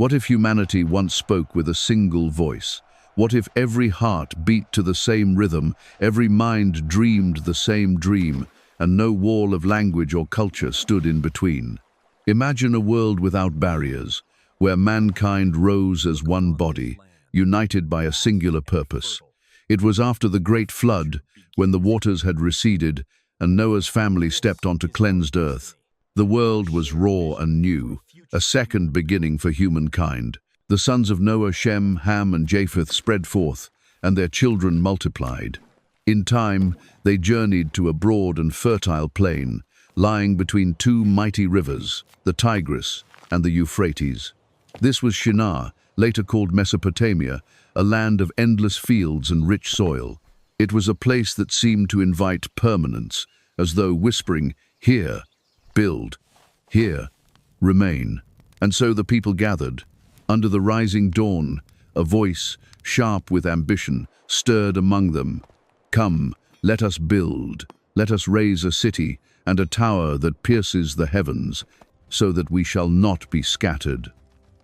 What if humanity once spoke with a single voice? What if every heart beat to the same rhythm, every mind dreamed the same dream, and no wall of language or culture stood in between? Imagine a world without barriers, where mankind rose as one body, united by a singular purpose. It was after the great flood, when the waters had receded and Noah's family stepped onto cleansed earth. The world was raw and new, a second beginning for humankind. The sons of Noah, Shem, Ham, and Japheth spread forth, and their children multiplied. In time, they journeyed to a broad and fertile plain, lying between two mighty rivers, the Tigris and the Euphrates. This was Shinar, later called Mesopotamia, a land of endless fields and rich soil. It was a place that seemed to invite permanence, as though whispering, "Here, build. Here, remain." And so the people gathered. Under the rising dawn, a voice, sharp with ambition, stirred among them. "Come, let us build. Let us raise a city and a tower that pierces the heavens, so that we shall not be scattered."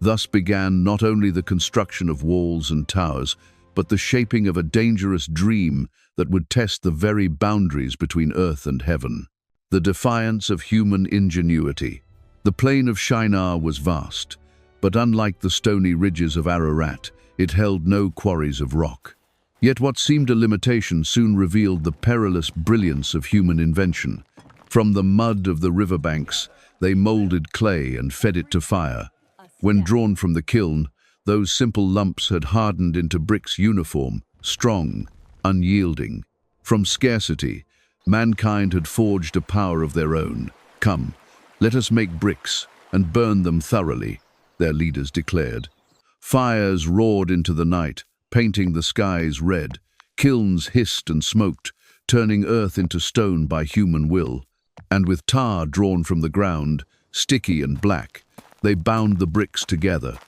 Thus began not only the construction of walls and towers, but the shaping of a dangerous dream that would test the very boundaries between earth and heaven. The defiance of human ingenuity. The plain of Shinar was vast, but unlike the stony ridges of Ararat, it held no quarries of rock. Yet what seemed a limitation soon revealed the perilous brilliance of human invention. From the mud of the riverbanks, they molded clay and fed it to fire. When drawn from the kiln, those simple lumps had hardened into bricks uniform, strong, unyielding. From scarcity, mankind had forged a power of their own. "Come, let us make bricks and burn them thoroughly," their leaders declared. Fires roared into the night, painting the skies red. Kilns hissed and smoked, turning earth into stone by human will. And with tar drawn from the ground, sticky and black, they bound the bricks together.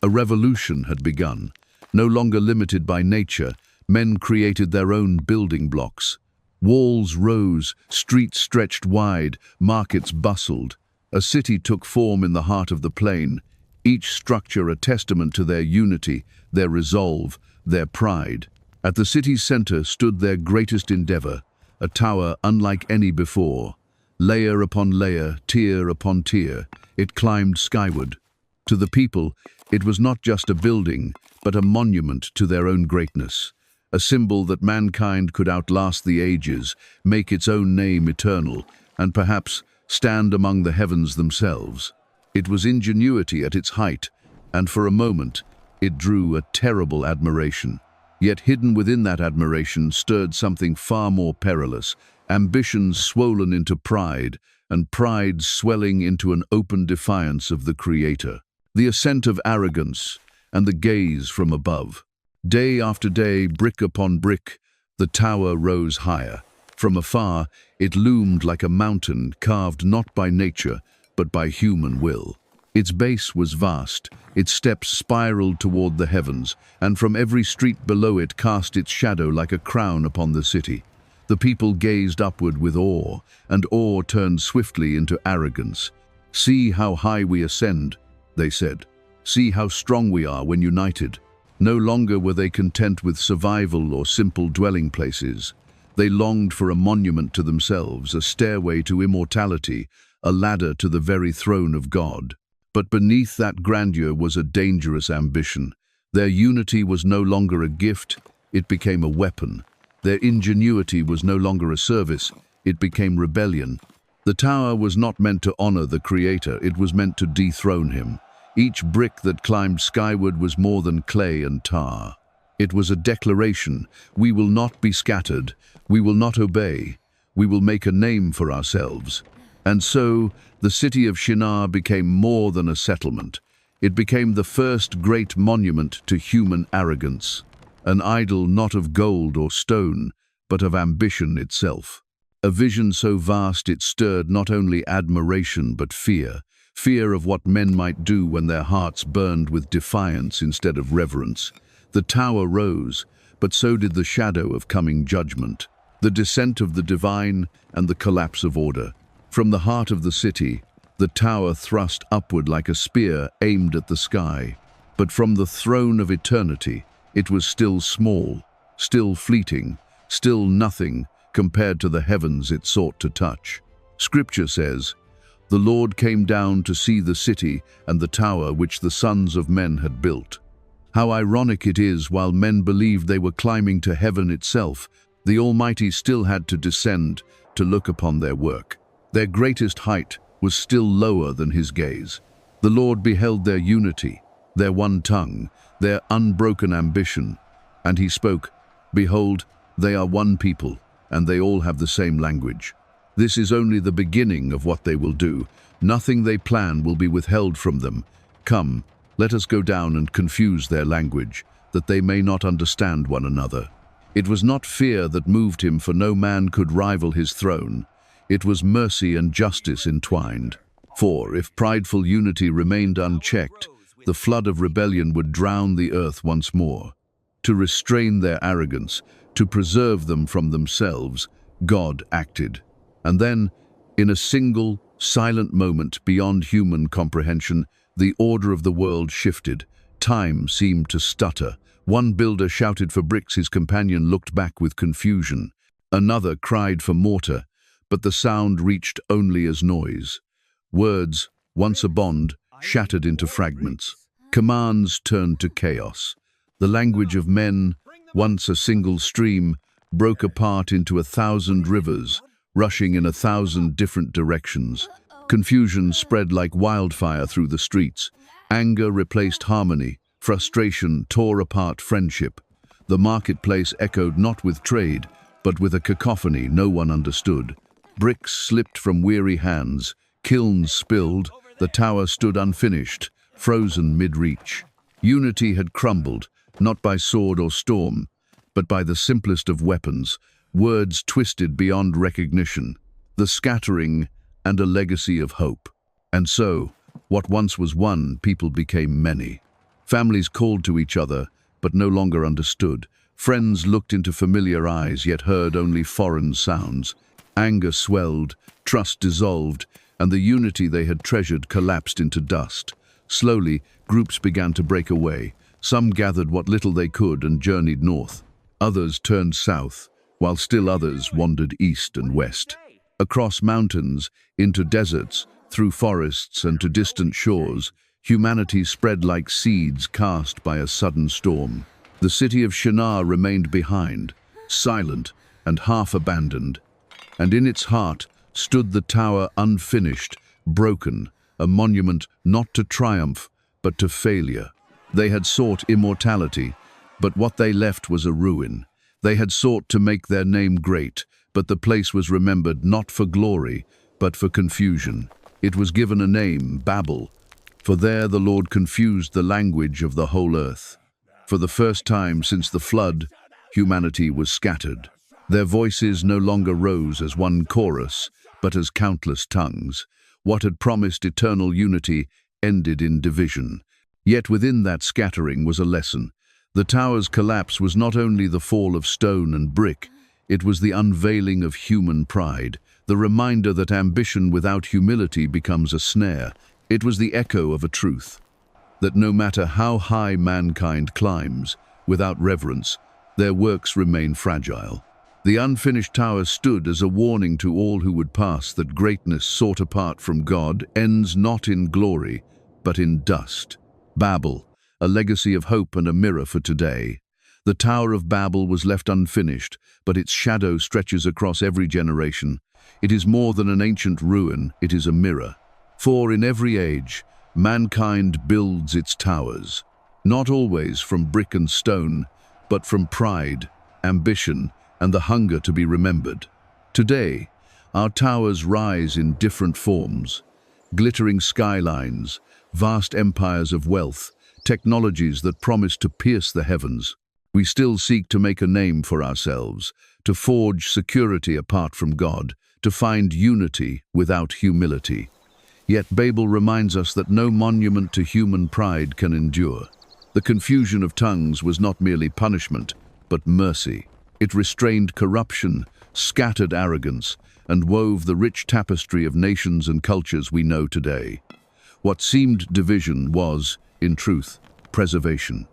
A revolution had begun. No longer limited by nature, men created their own building blocks. Walls rose, streets stretched wide, markets bustled. A city took form in the heart of the plain, each structure a testament to their unity, their resolve, their pride. At the city's center stood their greatest endeavor, a tower unlike any before. Layer upon layer, tier upon tier, it climbed skyward. To the people, it was not just a building, but a monument to their own greatness, a symbol that mankind could outlast the ages, make its own name eternal, and perhaps stand among the heavens themselves. It was ingenuity at its height, and for a moment, it drew a terrible admiration. Yet hidden within that admiration stirred something far more perilous, ambitions swollen into pride, and pride swelling into an open defiance of the Creator. The ascent of arrogance and the gaze from above. Day after day, brick upon brick, the tower rose higher. From afar, it loomed like a mountain carved not by nature, but by human will. Its base was vast, its steps spiraled toward the heavens, and from every street below it cast its shadow like a crown upon the city. The people gazed upward with awe, and awe turned swiftly into arrogance. "See how high we ascend," they said. "See how strong we are when united." No longer were they content with survival or simple dwelling places. They longed for a monument to themselves, a stairway to immortality, a ladder to the very throne of God. But beneath that grandeur was a dangerous ambition. Their unity was no longer a gift, it became a weapon. Their ingenuity was no longer a service, it became rebellion. The tower was not meant to honor the Creator, it was meant to dethrone him. Each brick that climbed skyward was more than clay and tar. It was a declaration: we will not be scattered, we will not obey, we will make a name for ourselves. And so, the city of Shinar became more than a settlement. It became the first great monument to human arrogance, an idol not of gold or stone, but of ambition itself. A vision so vast it stirred not only admiration but fear, fear of what men might do when their hearts burned with defiance instead of reverence. The tower rose, but so did the shadow of coming judgment, the descent of the divine and the collapse of order. From the heart of the city, The tower thrust upward like a spear aimed at the sky. But from the throne of eternity, it was still small, still fleeting, still nothing compared to the heavens it sought to touch. Scripture says, "The Lord came down to see the city and the tower which the sons of men had built." How ironic it is, while men believed they were climbing to heaven itself, the Almighty still had to descend to look upon their work. Their greatest height was still lower than his gaze. The Lord beheld their unity, their one tongue, their unbroken ambition, and he spoke, "Behold, they are one people, and they all have the same language." This is only the beginning of what they will do. Nothing they plan will be withheld from them. Come, let us go down and confuse their language, that they may not understand one another. It was not fear that moved him, for no man could rival his throne. It was mercy and justice entwined. For if prideful unity remained unchecked, the flood of rebellion would drown the earth once more. To restrain their arrogance, to preserve them from themselves, God acted. And then, in a single, silent moment beyond human comprehension, the order of the world shifted. Time seemed to stutter. One builder shouted for bricks, his companion looked back with confusion. Another cried for mortar, but the sound reached only as noise. Words, once a bond, shattered into fragments. Commands turned to chaos. The language of men, once a single stream, broke apart into 1,000 rivers, rushing in 1,000 different directions. Confusion spread like wildfire through the streets. Anger replaced harmony. Frustration tore apart friendship. The marketplace echoed not with trade, but with a cacophony no one understood. Bricks slipped from weary hands. Kilns spilled. The tower stood unfinished, frozen mid-reach. Unity had crumbled, not by sword or storm, but by the simplest of weapons, words twisted beyond recognition, the scattering and a legacy of hope. And so, what once was one people became many. Families called to each other, but no longer understood. Friends looked into familiar eyes, yet heard only foreign sounds. Anger swelled, trust dissolved, and the unity they had treasured collapsed into dust. Slowly, groups began to break away. Some gathered what little they could and journeyed north. Others turned south, while still others wandered east and west. Across mountains, into deserts, through forests and to distant shores, humanity spread like seeds cast by a sudden storm. The city of Shinar remained behind, silent and half abandoned, and in its heart stood the tower unfinished, broken, a monument not to triumph, but to failure. They had sought immortality, but what they left was a ruin. They had sought to make their name great, but the place was remembered not for glory, but for confusion. It was given a name, Babel, for there the Lord confused the language of the whole earth. For the first time since the flood, humanity was scattered. Their voices no longer rose as one chorus, but as countless tongues. What had promised eternal unity ended in division. Yet within that scattering was a lesson. The tower's collapse was not only the fall of stone and brick, it was the unveiling of human pride, the reminder that ambition without humility becomes a snare. It was the echo of a truth, that no matter how high mankind climbs, without reverence, their works remain fragile. The unfinished tower stood as a warning to all who would pass that greatness sought apart from God ends not in glory, but in dust. Babel, a legacy of hope and a mirror for today. The Tower of Babel was left unfinished, but its shadow stretches across every generation. It is more than an ancient ruin, it is a mirror. For in every age, mankind builds its towers, not always from brick and stone, but from pride, ambition, and the hunger to be remembered. Today, our towers rise in different forms: glittering skylines, vast empires of wealth, technologies that promise to pierce the heavens. We still seek to make a name for ourselves, to forge security apart from God, to find unity without humility. Yet Babel reminds us that no monument to human pride can endure. The confusion of tongues was not merely punishment, but mercy. It restrained corruption, scattered arrogance, and wove the rich tapestry of nations and cultures we know today. What seemed division was, in truth, preservation.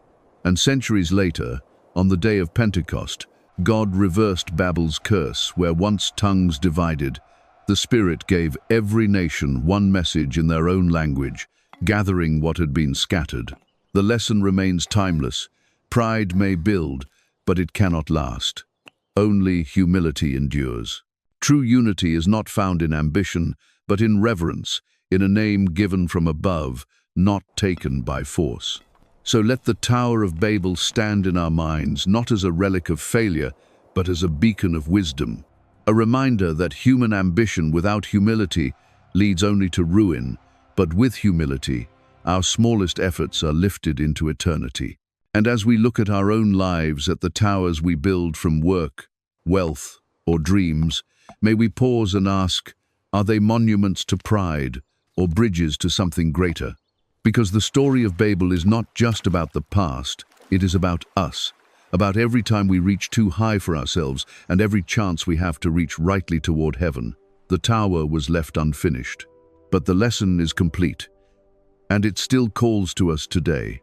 And centuries later, on the day of Pentecost, God reversed Babel's curse, where once tongues divided. The Spirit gave every nation one message in their own language, gathering what had been scattered. The lesson remains timeless. Pride may build, but it cannot last. Only humility endures. True unity is not found in ambition, but in reverence, in a name given from above, not taken by force. So let the Tower of Babel stand in our minds, not as a relic of failure, but as a beacon of wisdom. A reminder that human ambition without humility leads only to ruin, but with humility, our smallest efforts are lifted into eternity. And as we look at our own lives, at the towers we build from work, wealth, or dreams, may we pause and ask, are they monuments to pride or bridges to something greater? Because the story of Babel is not just about the past, it is about us, about every time we reach too high for ourselves and every chance we have to reach rightly toward heaven. The tower was left unfinished, but the lesson is complete, and it still calls to us today.